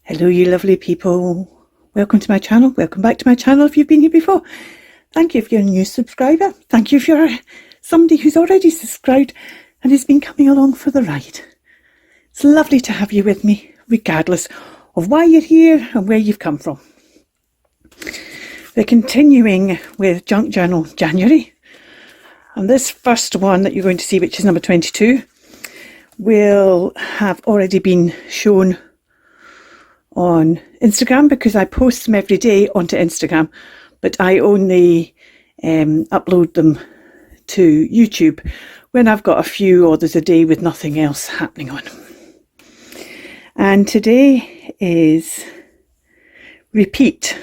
Hello, you lovely people. Welcome to my channel. Welcome back to my channel if you've been here before. Thank you if you're a new subscriber. Thank you if you're somebody who's already subscribed and has been coming along for the ride. It's lovely to have you with me, regardless of why you're here and where you've come from. We're continuing with Junk Journal January. And this first one that you're going to see, which is number 22, will have already been shown on Instagram because I post them every day onto Instagram, but I only upload them to YouTube when I've got a few or there's a day with nothing else happening on. And today is repeat.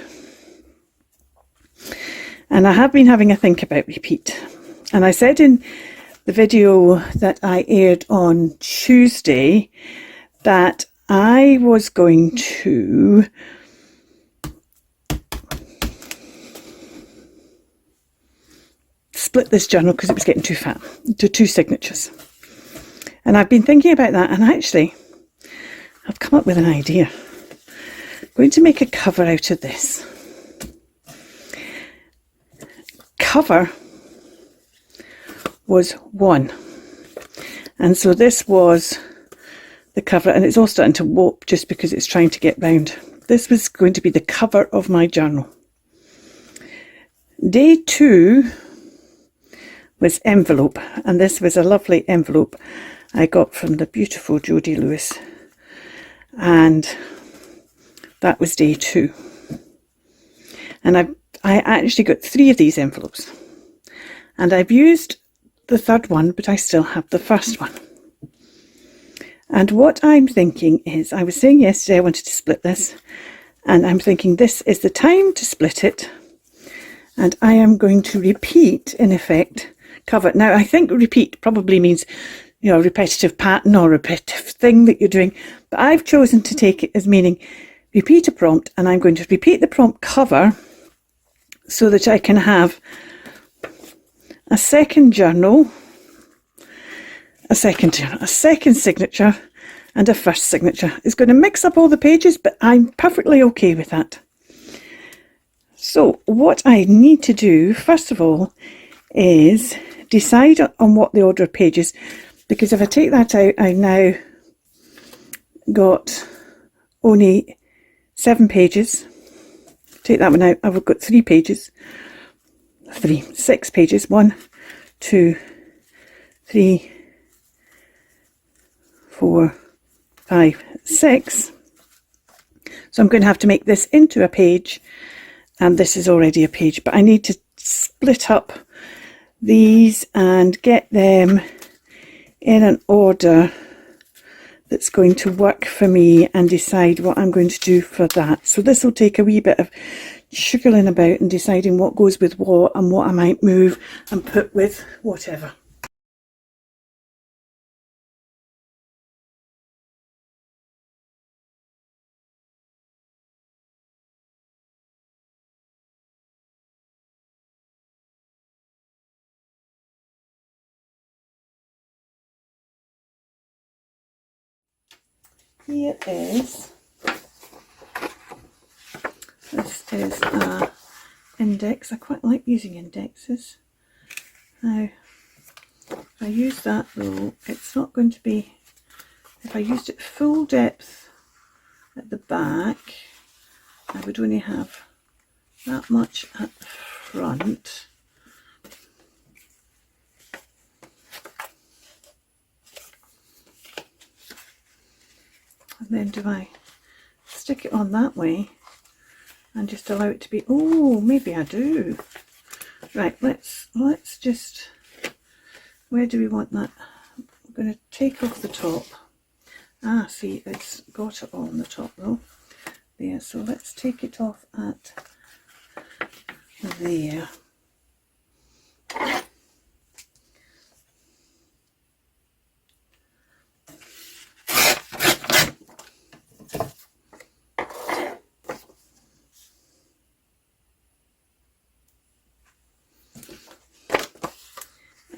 And I have been having a think about repeat. And I said in the video that I aired on Tuesday that I was going to split this journal because it was getting too fat, to 2 signatures. And I've been thinking about that, and actually I've come up with an idea. I'm going to make a cover out of this. Cover was 1. And so this was the cover, and it's all starting to warp just because it's trying to get round. This was going to be the cover of my journal. Day 2 was envelope, and this was a lovely envelope I got from the beautiful Jodie Lewis, and that was day 2. And I actually got 3 of these envelopes, and I've used the 3rd one, but I still have the 1st one. And what I'm thinking is, I was saying yesterday I wanted to split this, and I'm thinking this is the time to split it, and I am going to repeat, in effect, cover. Now, I think repeat probably means, you know, repetitive pattern or repetitive thing that you're doing, but I've chosen to take it as meaning repeat a prompt, and I'm going to repeat the prompt cover so that I can have a second journal, a second signature, and a first signature. It's going to mix up all the pages, but I'm perfectly okay with that. So what I need to do, first of all, is decide on what the order of pages, because if I take that out, I now got only 7 pages. Take that one out, I've got 6 pages. 1, 2, 3, 4, 5, 6. So I'm going to have to make this into a page, and this is already a page, but I need to split up these and get them in an order that's going to work for me, and decide what I'm going to do for that. So this will take a wee bit of sugarling about and deciding what goes with what and what I might move and put with whatever. Here is, this is an index. I quite like using indexes. Now, if I use that though, it's not going to be, if I used it full depth at the back, I would only have that much at the front. And then do I stick it on that way and just allow it to be, oh, maybe I do. Right, let's just, where do we want that? I'm going to take off the top. Ah, see, it's got it on the top though. There, so let's take it off at there.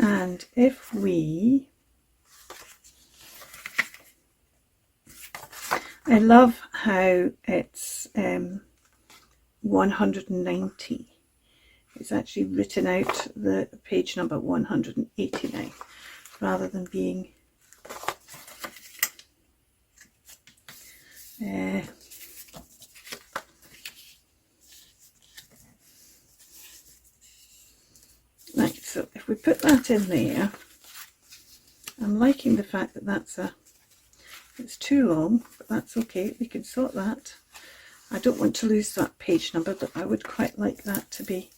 And if I love how it's 190. It's actually written out the page number 189 rather than being right. So if we put that in there, I'm liking the fact that it's too long, but that's okay, we can sort that. I don't want to lose that page number, but I would quite like that to be.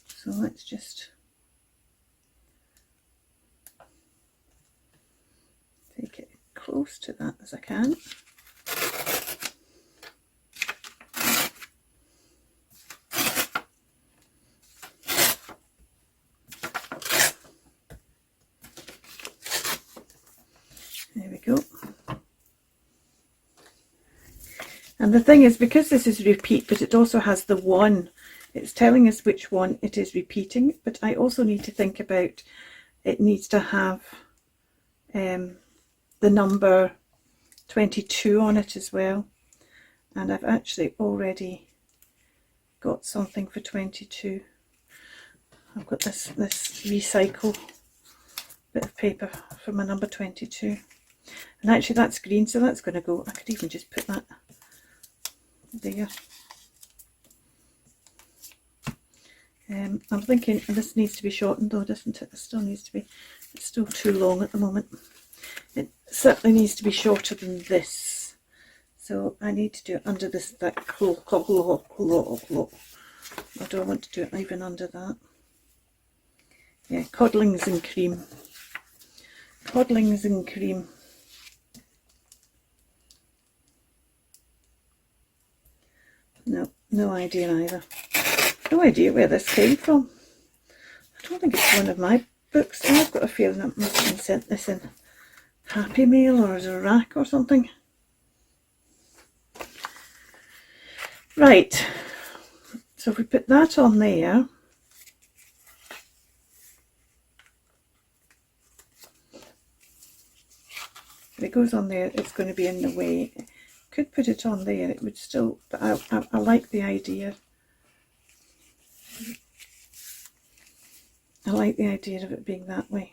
So let's just take it close to that as I can. There we go. And the thing is, because this is repeat, but it also has the one, it's telling us which one it is repeating, but I also need to think about it needs to have the number 22 on it as well. And I've actually already got something for 22. I've got this recycle bit of paper for my number 22. And actually that's green, so that's going to go. I could even just put that there. I'm thinking this needs to be shortened though, doesn't it? It still needs to be, it's still too long at the moment. It certainly needs to be shorter than this. So I need to do it under this, that I don't want to do it even under that. Yeah, codlings and cream. Codlings and cream. No idea either. No idea where this came from. I don't think it's one of my books. I've got a feeling I must have sent this in Happy Mail or as a rack or something. Right, so if we put that on there, if it goes on there, it's going to be in the way. Could put it on there, it would still, but I like the idea. I like the idea of it being that way.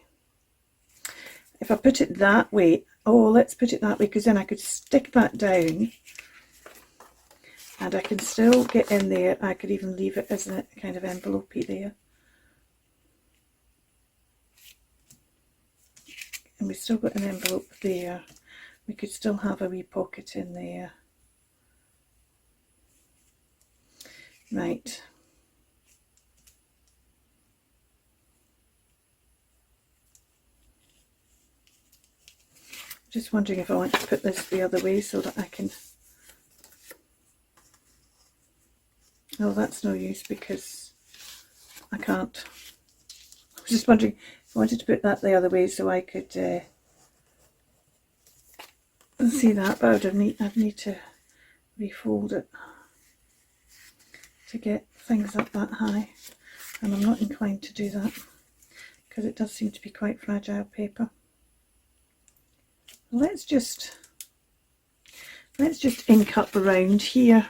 If I put it that way, oh, let's put it that way, because then I could stick that down and I can still get in there. I could even leave it as a kind of envelope-y there. And we've still got an envelope there. We could still have a wee pocket in there. Right. Just wondering if I want to put this the other way so that I can... Oh, that's no use because I can't. I was just wondering if I wanted to put that the other way so I could see that, but I'd need to refold it to get things up that high, and I'm not inclined to do that because it does seem to be quite fragile paper. Let's just ink up around here.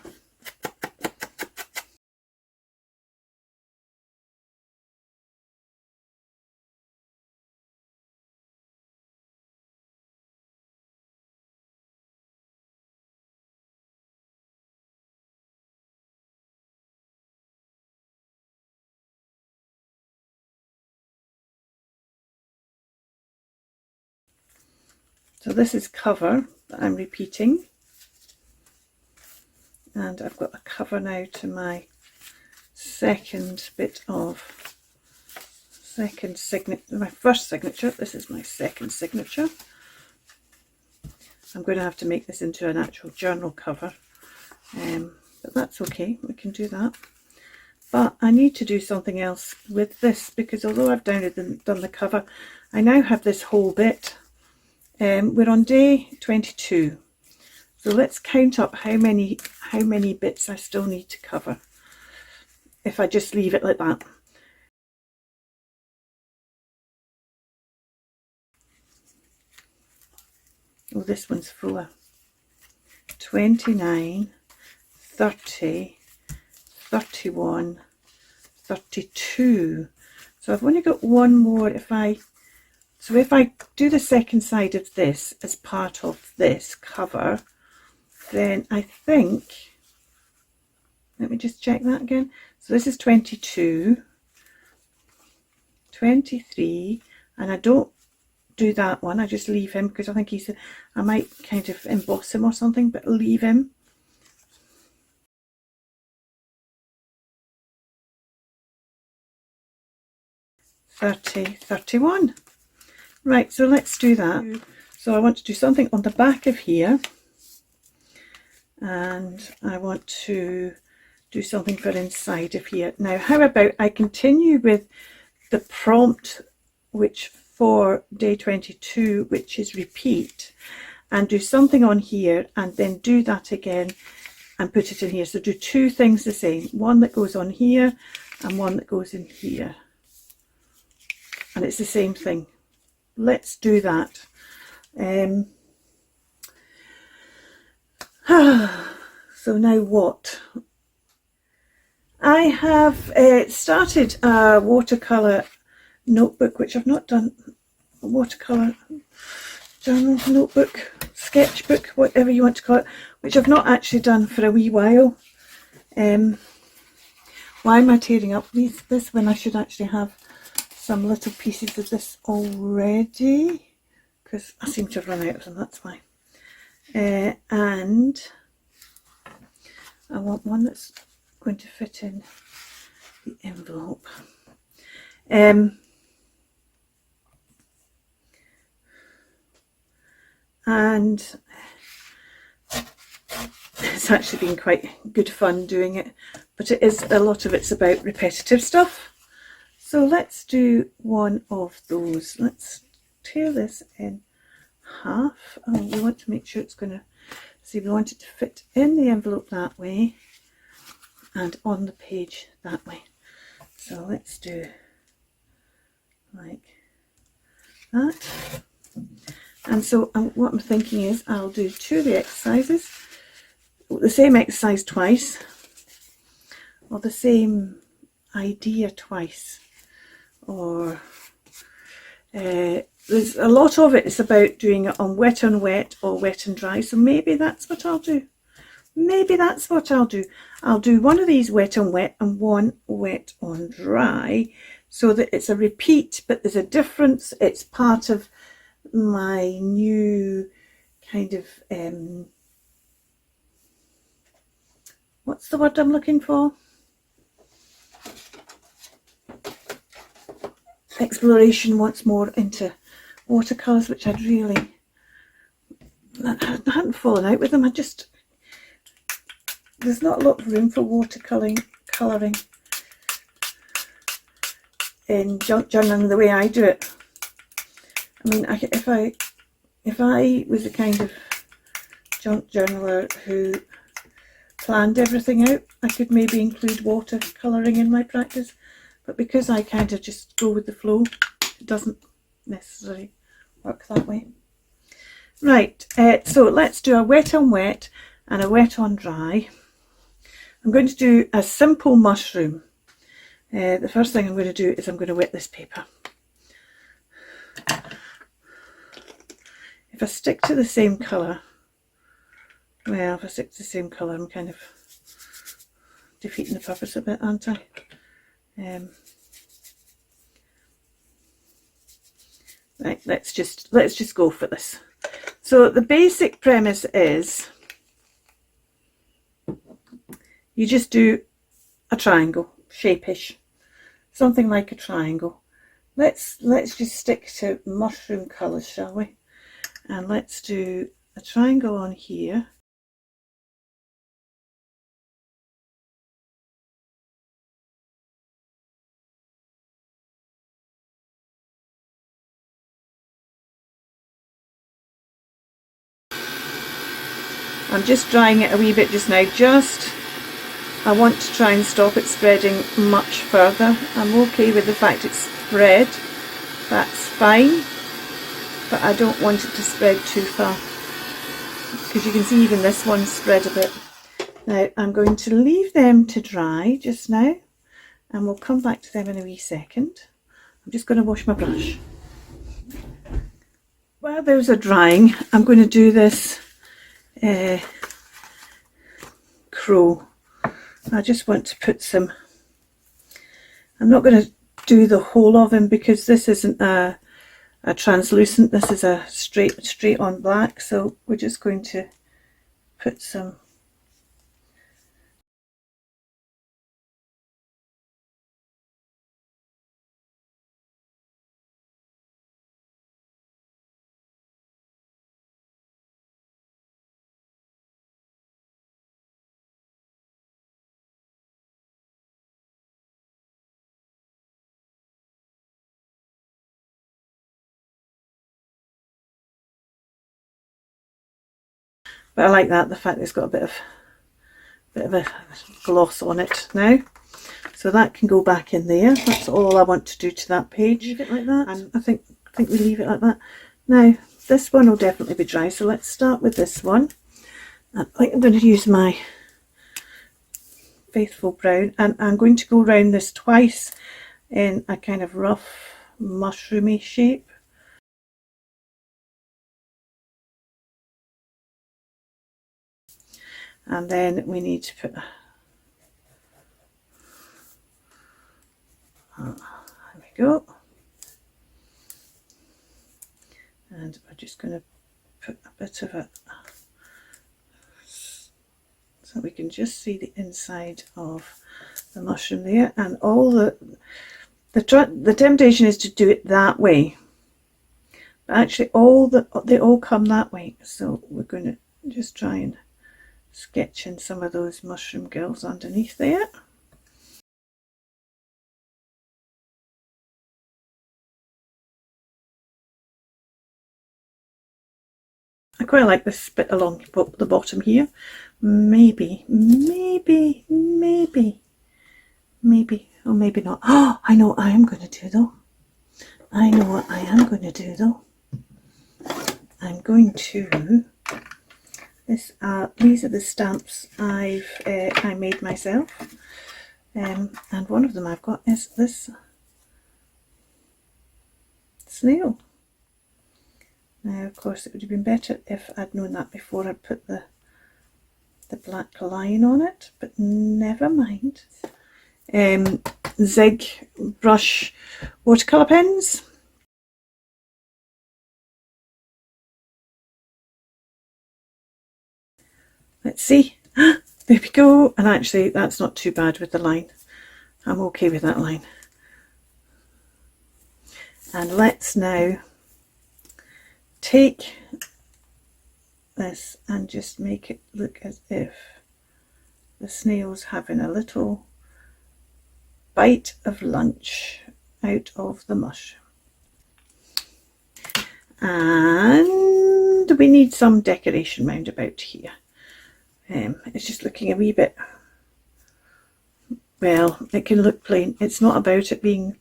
So this is cover that I'm repeating, and I've got a cover now to my second bit of my first signature. This is my second signature. I'm going to have to make this into an actual journal cover, but that's okay, we can do that. But I need to do something else with this, because although I've done the cover, I now have this whole bit. We're on day 22, so let's count up how many bits I still need to cover if I just leave it like that. Oh, this one's fuller. 29, 30, 31, 32. So I've only got one more. If I do the second side of this as part of this cover, then I think, let me just check that again. So this is 22, 23, and I don't do that one. I just leave him because I think I might kind of emboss him or something, but leave him. $30, $31. Right, so let's do that. So I want to do something on the back of here, and I want to do something for inside of here. Now, how about I continue with the prompt, which for day 22, which is repeat, and do something on here, and then do that again and put it in here. So do two things the same, one that goes on here and one that goes in here, and it's the same thing. Let's do that. So now what? I have started a watercolour notebook, which I've not done. A watercolour journal, notebook, sketchbook, whatever you want to call it, which I've not actually done for a wee while. Why am I tearing up this when I should actually have some little pieces of this already? Because I seem to have run out of them, that's why. And I want one that's going to fit in the envelope. And it's actually been quite good fun doing it, but a lot of it's about repetitive stuff. So let's do one of those. Let's tear this in half. Oh, we want to make sure it's going to, see, we want it to fit in the envelope that way and on the page that way. So let's do like that. And so what I'm thinking is I'll do two of the exercises, the same exercise twice, or the same idea twice, or there's a lot of it is about doing it on wet or wet and dry. So maybe that's what I'll do. Maybe that's what I'll do. I'll do one of these wet on wet and one wet on dry, so that it's a repeat, but there's a difference. It's part of my new kind of what's the word I'm looking for? Exploration once more into watercolours, which I hadn't fallen out with them. There's not a lot of room for watercolouring in junk journaling the way I do it. I mean, if I was a kind of junk journaler who planned everything out, I could maybe include watercolouring in my practice. But because I kind of just go with the flow, it doesn't necessarily work that way. Right, so let's do a wet on wet and a wet on dry. I'm going to do a simple mushroom. The first thing I'm going to do is I'm going to wet this paper. If I stick to the same colour, well, if I stick to the same colour, I'm kind of defeating the purpose a bit, aren't I? Right, let's just go for this. So the basic premise is you just do a triangle, shape-ish, something like a triangle. Let's just stick to mushroom colours, shall we? And let's do a triangle on here. I'm just drying it a wee bit just now. I want to try and stop it spreading much further. I'm okay with the fact it's spread, that's fine, but I don't want it to spread too far. because you can see even this one's spread a bit. Now I'm going to leave them to dry just now, and we'll come back to them in a wee second. I'm just going to wash my brush. While those are drying, I'm going to do this crow. I just want to put some, I'm not going to do the whole of him because this isn't a translucent, this is a straight on black, so we're just going to put some but I like that, the fact that it's got a bit of a gloss on it now. So that can go back in there. That's all I want to do to that page. Leave it like that. And I think we leave it like that. Now this one will definitely be dry, so let's start with this one. I think I'm going to use my Faithful Brown, and I'm going to go around this twice in a kind of rough mushroomy shape. And then we need to put, there we go. And we're just going to put a bit of it so we can just see the inside of the mushroom there. And all the temptation is to do it that way, but actually they all come that way. So we're going to just try and sketch in some of those mushroom gills underneath there. I quite like this bit along the bottom here. Maybe, or maybe not. Oh, I know what I am going to do though. I know what I am going to do though. I'm going to, these are the stamps I made myself, and one of them I've got is this snail. Now of course it would have been better if I'd known that before I put the black line on it, but never mind. Zig brush watercolour pens. Let's see. There we go. And actually that's not too bad with the line. I'm okay with that line. And let's now take this and just make it look as if the snail's having a little bite of lunch out of the mushroom. And we need some decoration round about here. It's just looking a wee bit, well, it can look plain. It's not about it being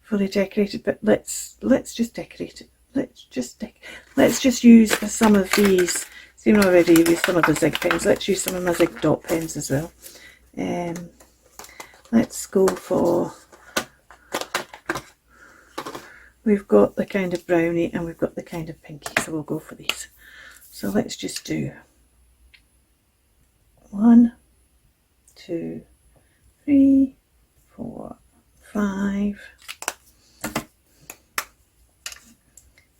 fully decorated, but let's just decorate it. Let's just use some of these. See, I've already used some of the Zig pens. Let's use some of my Zig dot pens as well. Let's go for, we've got the kind of brownie and we've got the kind of pinky, so we'll go for these. So let's just do 1, 2, 3, 4, 5,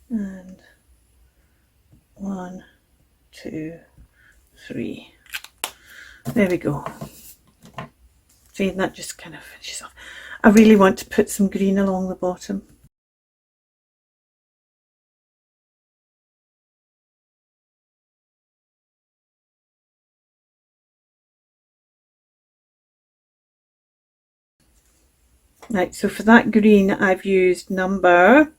and 1, 2, 3. There we go. See, that just kind of finishes off. I really want to put some green along the bottom. Right, so for that green I've used number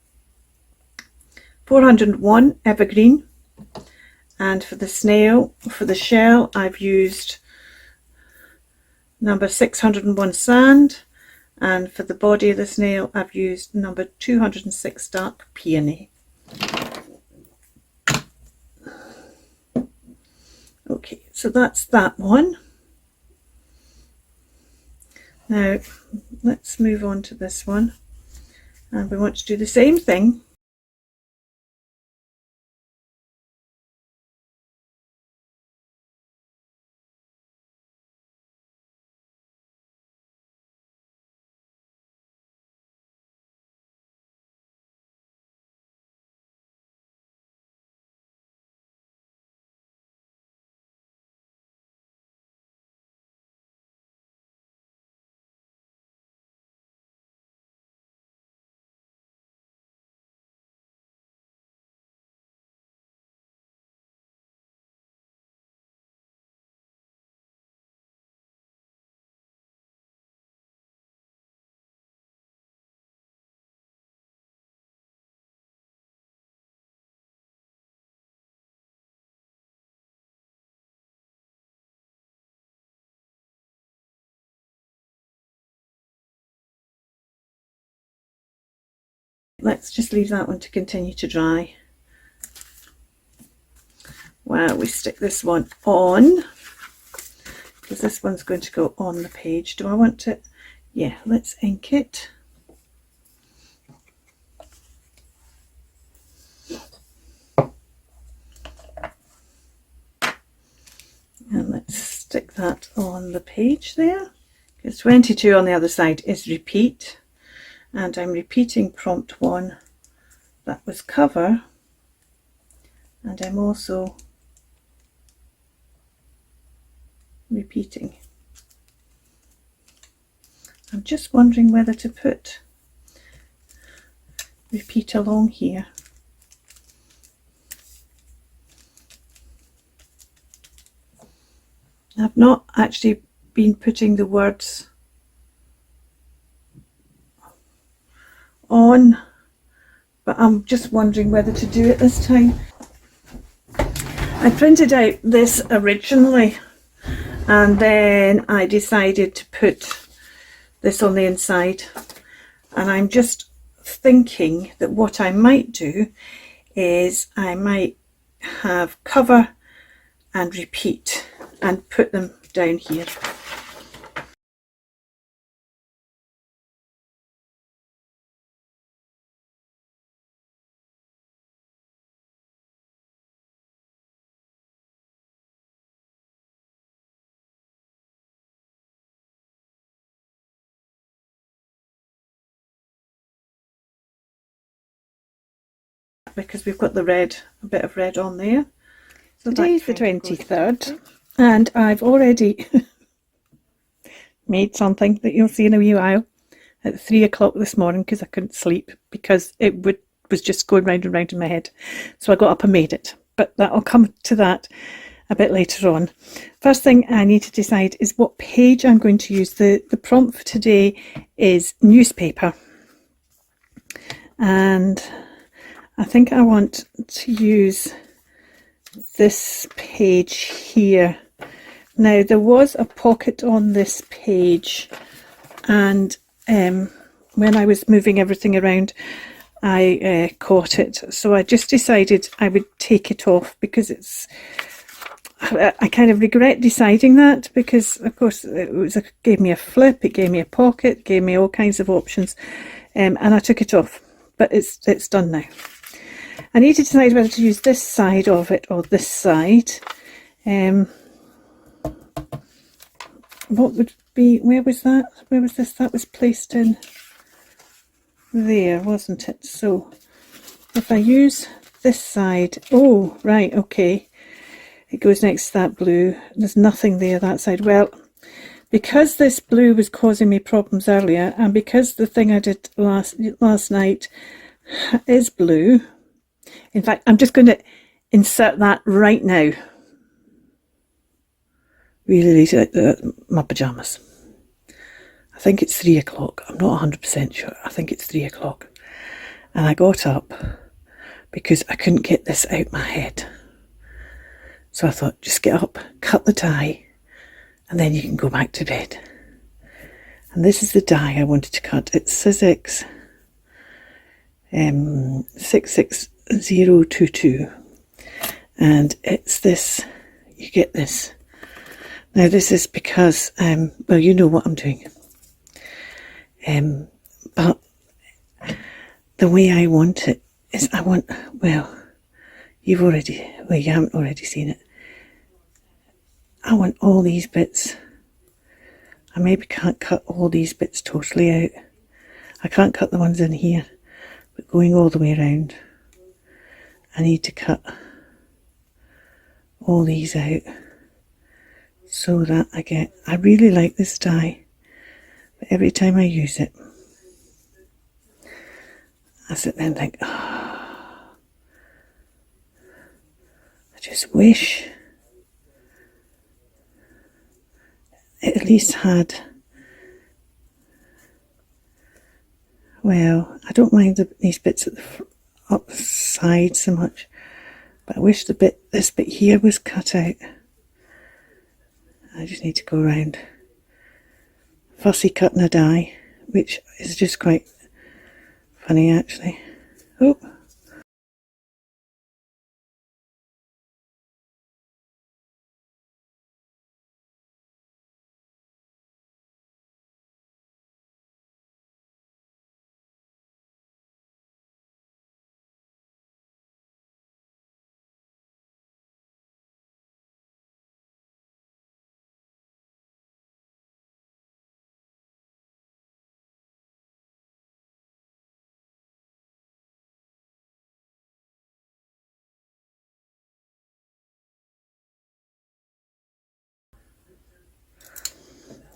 401 Evergreen, and for the snail, for the shell, I've used number 601 Sand, and for the body of the snail I've used number 206 Dark Peony. so that's that one. Now let's move on to this one, and we want to do the same thing. Let's just leave that one to continue to dry while we stick this one on, because this one's going to go on the page. Do I want it? Yeah, let's ink it. And let's stick that on the page there, because 22 on the other side is repeat, and I'm repeating prompt 1, that was cover, and I'm also repeating. I'm just wondering whether to put repeat along here. I've not actually been putting the words on, but I'm just wondering whether to do it this time. I printed out this originally, and then I decided to put this on the inside, and I'm just thinking that what I might do is I might have cover and repeat and put them down here. Because we've got the red, a bit of red on there. So today's the 23rd, and I've already made something that you'll see in a wee while at 3 o'clock this morning, because I couldn't sleep because it was just going round and round in my head. So I got up and made it, but I'll come to that a bit later on. First thing I need to decide is what page I'm going to use. The prompt for today is newspaper, and I think I want to use this page here. Now, there was a pocket on this page, and when I was moving everything around, I caught it. So I just decided I would take it off, because I kind of regret deciding that, because of course it gave me a flip, it gave me a pocket, it gave me all kinds of options, and I took it off. But it's done now. I need to decide whether to use this side of it or this side. What would be, where was that? Where was this? That was placed in there, wasn't it? So if I use this side, oh, right, okay. It goes next to that blue. There's nothing there that side. Well, because this blue was causing me problems earlier, and because the thing I did last night is blue, in fact, I'm just going to insert that right now. Really late, my pyjamas. I think it's 3 o'clock. I'm not 100% sure. I think it's 3 o'clock. And I got up because I couldn't get this out my head. So I thought, just get up, cut the tie, and then you can go back to bed. And this is the die I wanted to cut. It's Sizzix 66022, and it's this, you get this Now this is because, well, you know what I'm doing. But the way I want it is I want, well, you haven't already seen it. I want all these bits. I maybe can't cut all these bits totally out. I can't cut the ones in here, but going all the way around, I need to cut all these out so that I really like this die, but every time I use it, I sit there and think, oh, I just wish it at least had, well, I don't mind these bits at the up the side so much, but I wish this bit here was cut out. I just need to go around fussy cutting a die, which is just quite funny actually. Oh.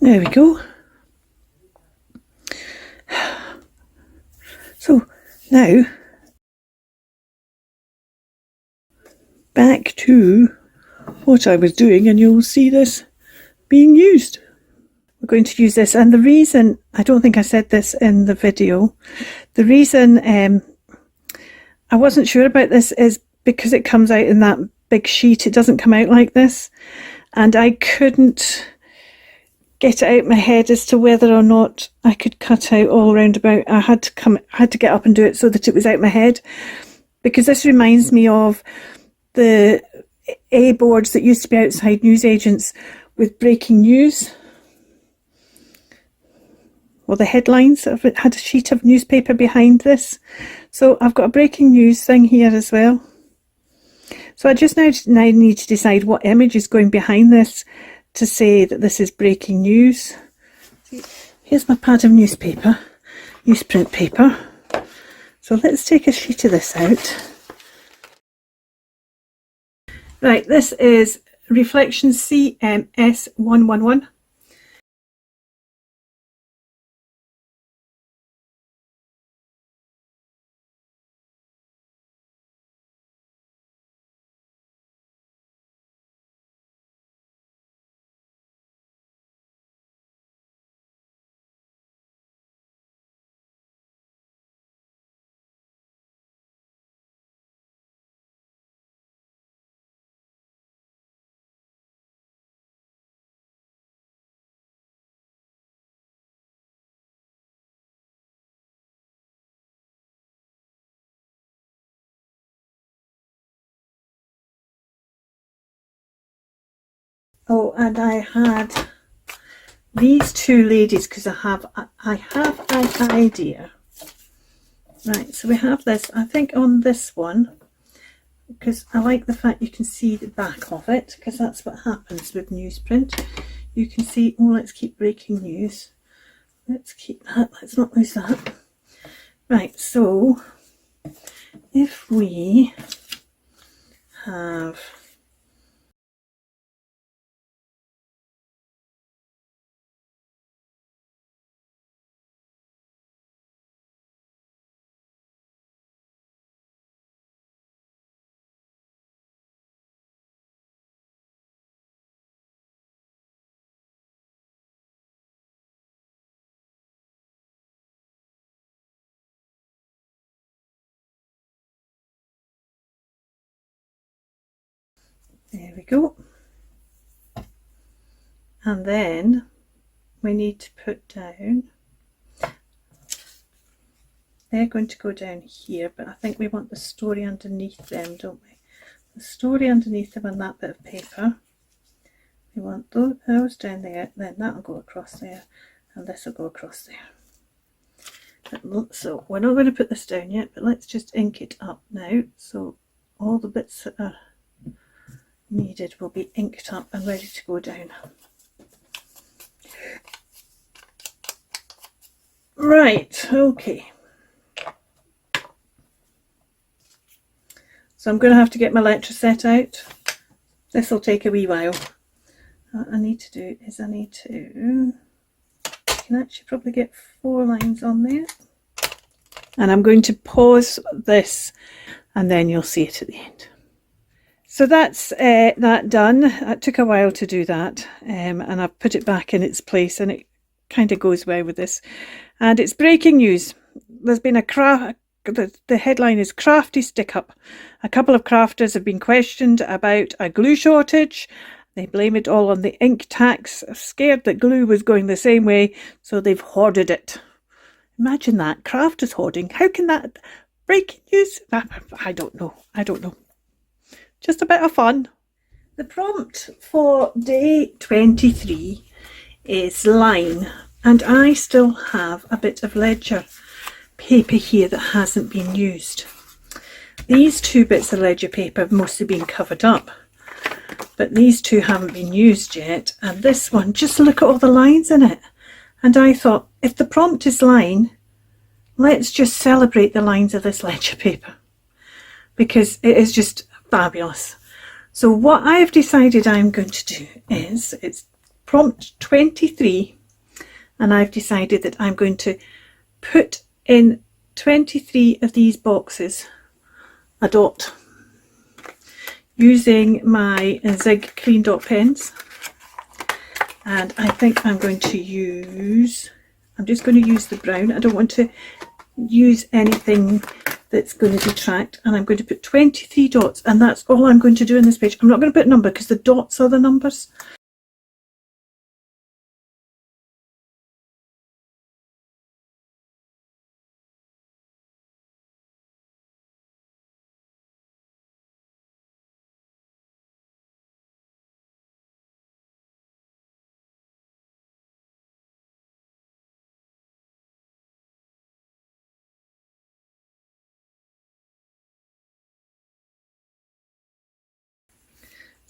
There we go. So now back to what I was doing, and you'll see this being used. We're going to use this, and the reason, I don't think I said this in the video, the reason I wasn't sure about this is because it comes out in that big sheet. It doesn't come out like this, and I couldn't get it out of my head as to whether or not I could cut out all round about. I had to get up and do it so that it was out my head, because this reminds me of the A boards that used to be outside newsagents with breaking news. Well, the headlines had a sheet of newspaper behind this. So I've got a breaking news thing here as well. So I just now need to decide what image is going behind this to say that this is breaking news. Here's my pad of newsprint paper. So let's take a sheet of this out. Right, this is Reflection CMS 111. Oh, and I had these two ladies because I have an idea. Right, so we have this, I think on this one, because I like the fact you can see the back of it, because that's what happens with newsprint. You can see, oh, let's keep breaking news. Let's keep that, let's not lose that. Right, so if we have there we go. And then we need to put down, they're going to go down here, but I think we want the story underneath them, don't we? The story underneath them on that bit of paper. You want those down there, then that'll go across there, and this will go across there. So we're not going to put this down yet, but let's just ink it up now. So all the bits that are needed will be inked up and ready to go down. Right, okay. So I'm going to have to get my Letraset out. This will take a wee while. What I need to do is I can actually probably get 4 lines on there. And I'm going to pause this and then you'll see it at the end. So that's that done. It took a while to do that, and I've put it back in its place, and it kind of goes well with this. And it's breaking news. There's been the headline is crafty stick up. A couple of crafters have been questioned about a glue shortage. They blame it all on the ink tax, scared that glue was going the same way, so they've hoarded it. Imagine that, crafters hoarding. How can that breaking news? I don't know. Just a bit of fun. The prompt for day 23 is line, and I still have a bit of ledger paper here that hasn't been used. These 2 bits of ledger paper have mostly been covered up, but these 2 haven't been used yet, and this one, just look at all the lines in it. And I thought, if the prompt is line, let's just celebrate the lines of this ledger paper, because it is just fabulous. So what I've decided I'm going to do is, it's prompt 23, and I've decided that I'm going to put in 23 of these boxes a dot using my Zig Clean Dot pens. And I think I'm just going to use the brown. I don't want to use anything that's going to detract, and I'm going to put 23 dots, and that's all I'm going to do in this page. I'm not going to put a number because the dots are the numbers.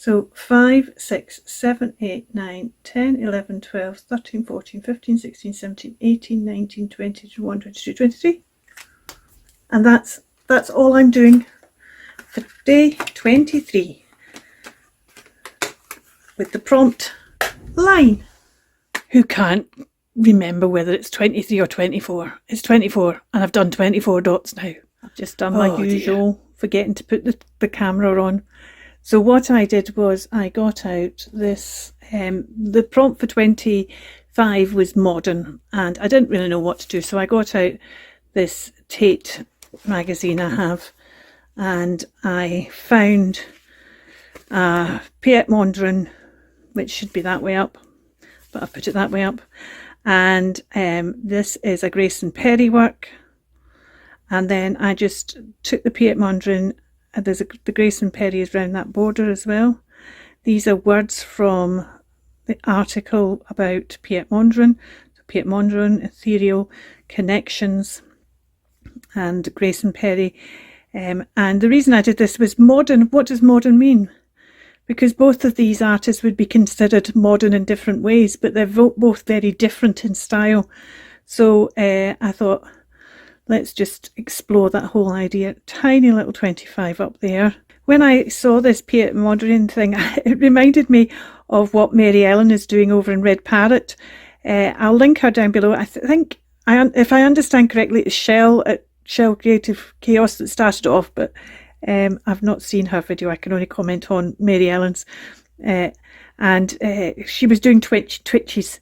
So 5, 6, 7, 8, 9, 10, 11, 12, 13, 14, 15, 16, 17, 18, 19, 20, 21, 22, 23. And that's all I'm doing for day 23 with the prompt line. Who can't remember whether it's 23 or 24? It's 24, and I've done 24 dots now. I've just done my usual, forgetting to put the camera on. So what I did was I got out this, the prompt for 25 was modern, and I didn't really know what to do, so I got out this Tate magazine I have, and I found Piet Mondrian, which should be that way up, but I put it that way up, and this is a Grayson Perry work, and then I just took the Piet Mondrian. There's the Grayson Perry is around that border as well. These are words from the article about Piet Mondrian. So Piet Mondrian, Ethereal, Connections, and Grayson Perry. And the reason I did this was modern. What does modern mean? Because both of these artists would be considered modern in different ways, but they're both very different in style. So I thought, let's just explore that whole idea. Tiny little 25 up there. When I saw this Piet Mondrian thing, it reminded me of what Mary Ellen is doing over in Red Parrot. I'll link her down below. I think, if I understand correctly, it's Shell at Shell Creative Chaos that started it off, but I've not seen her video. I can only comment on Mary Ellen's. And she was doing twitches,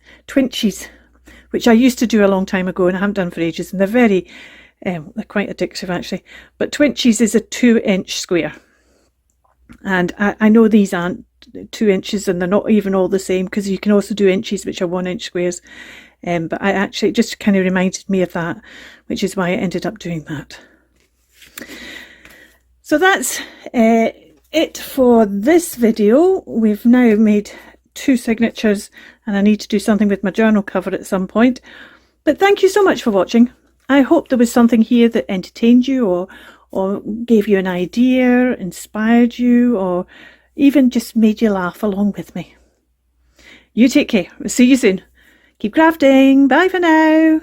which I used to do a long time ago and I haven't done for ages, and they're quite addictive actually. But Twinchies is a 2-inch square, and I know these aren't 2 inches, and they're not even all the same, because you can also do inches which are 1-inch squares, but I actually, it just kind of reminded me of that, which is why I ended up doing that. So that's it for this video. We've now made 2 signatures, and I need to do something with my journal cover at some point. But thank you so much for watching. I hope there was something here that entertained you, or gave you an idea, inspired you, or even just made you laugh along with me. You take care. We'll see you soon. Keep crafting. Bye for now.